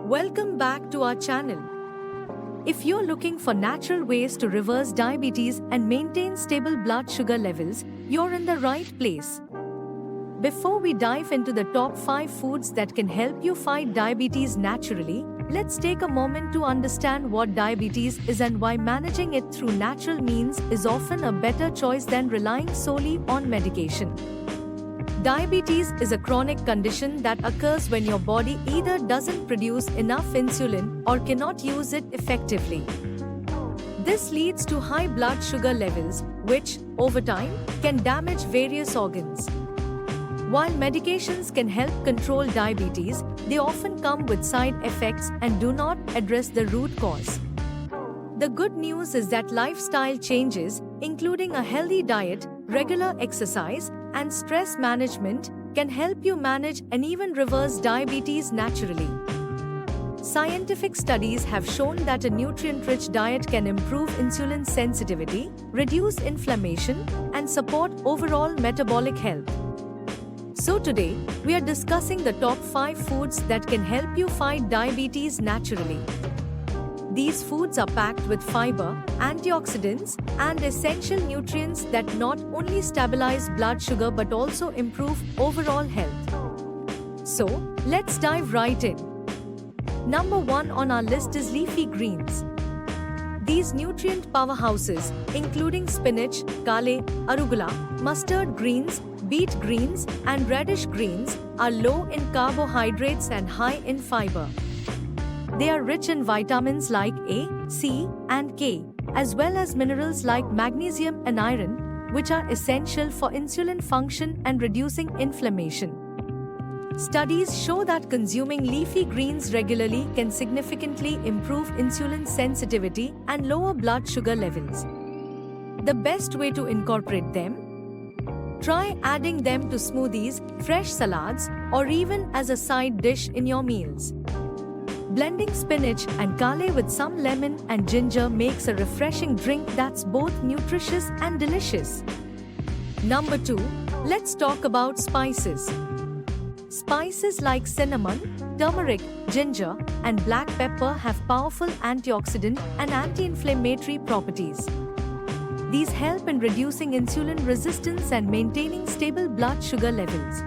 Welcome back to our channel. If you're looking for natural ways to reverse diabetes and maintain stable blood sugar levels, you're in the right place. Before we dive into the top 5 foods that can help you fight diabetes naturally, let's take a moment to understand what diabetes is and why managing it through natural means is often a better choice than relying solely on medication. Diabetes is a chronic condition that occurs when your body either doesn't produce enough insulin or cannot use it effectively. This leads to high blood sugar levels, which, over time, can damage various organs. While medications can help control diabetes, they often come with side effects and do not address the root cause. The good news is that lifestyle changes, including a healthy diet, regular exercise, and stress management, can help you manage and even reverse diabetes naturally. Scientific studies have shown that a nutrient-rich diet can improve insulin sensitivity, reduce inflammation, and support overall metabolic health. So today, we are discussing the top 5 foods that can help you fight diabetes naturally. These foods are packed with fiber, antioxidants, and essential nutrients that not only stabilize blood sugar but also improve overall health. So, let's dive right in. Number 1 on our list is leafy greens. These nutrient powerhouses, including spinach, kale, arugula, mustard greens, beet greens, and radish greens, are low in carbohydrates and high in fiber. They are rich in vitamins like A, C, and K, as well as minerals like magnesium and iron, which are essential for insulin function and reducing inflammation. Studies show that consuming leafy greens regularly can significantly improve insulin sensitivity and lower blood sugar levels. The best way to incorporate them? Try adding them to smoothies, fresh salads, or even as a side dish in your meals. Blending spinach and kale with some lemon and ginger makes a refreshing drink that's both nutritious and delicious. Number 2, let's talk about spices. Spices like cinnamon, turmeric, ginger, and black pepper have powerful antioxidant and anti-inflammatory properties. These help in reducing insulin resistance and maintaining stable blood sugar levels.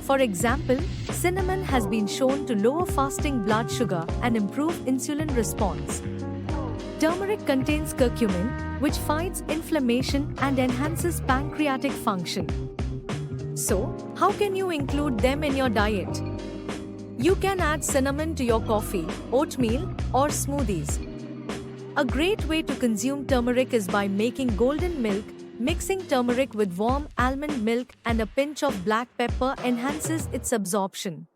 For example, cinnamon has been shown to lower fasting blood sugar and improve insulin response. Turmeric contains curcumin, which fights inflammation and enhances pancreatic function. So, how can you include them in your diet? You can add cinnamon to your coffee, oatmeal, or smoothies. A great way to consume turmeric is by making golden milk. Mixing turmeric with warm almond milk and a pinch of black pepper enhances its absorption.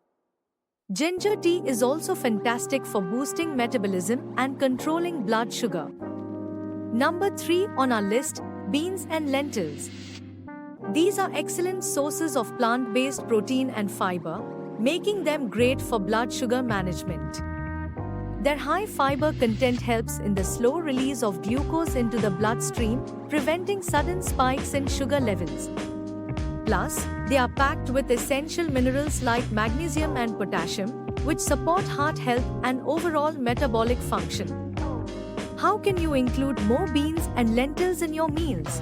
Ginger tea is also fantastic for boosting metabolism and controlling blood sugar. Number 3 on our list, beans and lentils. These are excellent sources of plant-based protein and fiber, making them great for blood sugar management. Their high fiber content helps in the slow release of glucose into the bloodstream, preventing sudden spikes in sugar levels. Plus, they are packed with essential minerals like magnesium and potassium, which support heart health and overall metabolic function. How can you include more beans and lentils in your meals?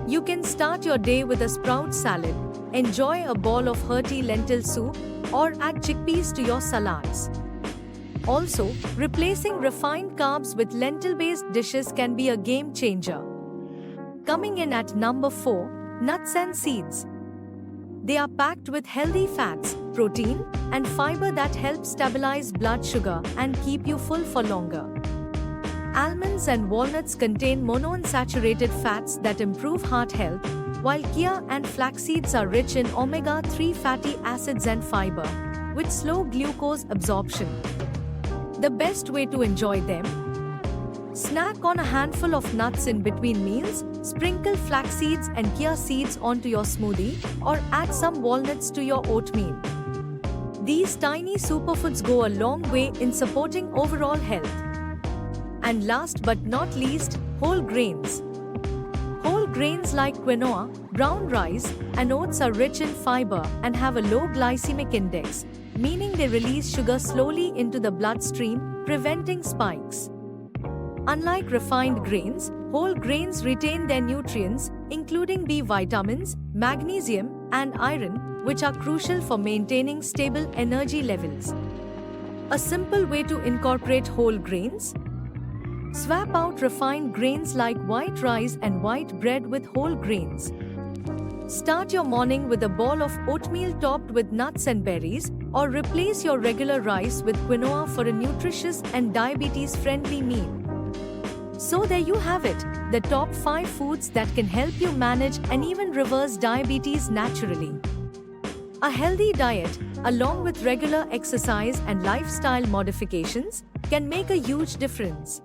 You can start your day with a sprout salad, enjoy a bowl of hearty lentil soup, or add chickpeas to your salads. Also, replacing refined carbs with lentil-based dishes can be a game changer. Coming in at number 4, nuts and seeds. They are packed with healthy fats, protein, and fiber that help stabilize blood sugar and keep you full for longer. Almonds and walnuts contain monounsaturated fats that improve heart health, while chia and flax seeds are rich in omega-3 fatty acids and fiber, which slow glucose absorption. The best way to enjoy them? Snack on a handful of nuts in between meals, sprinkle flax seeds and chia seeds onto your smoothie, or add some walnuts to your oatmeal. These tiny superfoods go a long way in supporting overall health. And last but not least, whole grains. Whole grains like quinoa, brown rice, and oats are rich in fiber and have a low glycemic index, meaning they release sugar slowly into the bloodstream, preventing spikes. Unlike refined grains, whole grains retain their nutrients, including B vitamins, magnesium, and iron, which are crucial for maintaining stable energy levels. A simple way to incorporate whole grains? Swap out refined grains like white rice and white bread with whole grains. Start your morning with a bowl of oatmeal topped with nuts and berries, or replace your regular rice with quinoa for a nutritious and diabetes-friendly meal. So there you have it, the top 5 foods that can help you manage and even reverse diabetes naturally. A healthy diet, along with regular exercise and lifestyle modifications, can make a huge difference.